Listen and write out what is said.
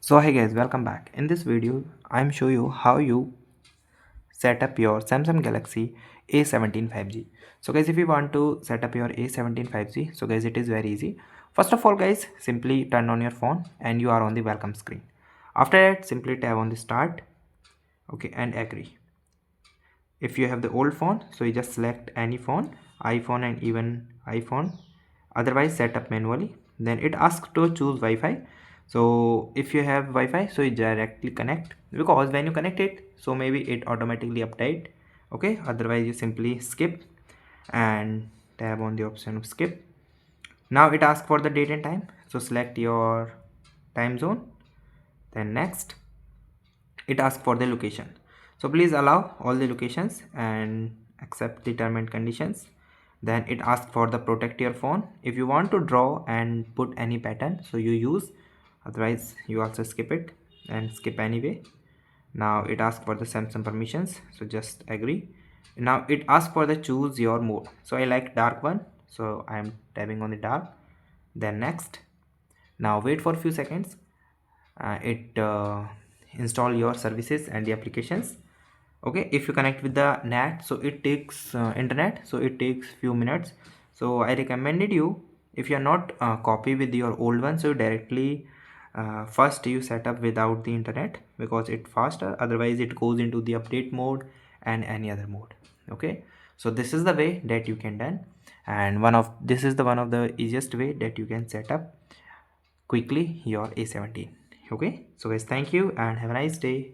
So hey guys, welcome back. In this video, I'm show you how you set up your Samsung Galaxy A17 5G. So guys, if you want to set up your A17 5G, so guys, it is very easy. First of all guys, simply turn on your phone and you are on the welcome screen. After that, simply tap on the start, okay, and agree. If you have the old phone, so you just select any phone, iPhone and even iPhone, otherwise set up manually. Then it asks to choose Wi-Fi. So if you have Wi-Fi, so you directly connect, because when you connect it, so maybe it automatically update, okay, otherwise you simply skip and tab on the option of skip. Now it asks for the date and time, so select your time zone. Then next, it asks for the location, so please allow all the locations and accept the term and conditions. Then it asks for the protect your phone. If you want to draw and put any pattern, so you use, otherwise you also skip it and skip anyway. Now it asks for the Samsung permissions, so just agree. Now it asks for the choose your mode, so I like dark one, so I am tapping on the dark. Then next, now wait for a few seconds. It install your services and the applications. Okay, if you connect with the net, so it takes internet, so it takes few minutes. So I recommended you, if you are not copy with your old one, so directly first you set up without the internet, because it faster, otherwise it goes into the update mode and any other mode. Okay, so this is the way that you can done, and this is the one of the easiest way that you can set up quickly your A17. Okay, so guys, thank you and have a nice day.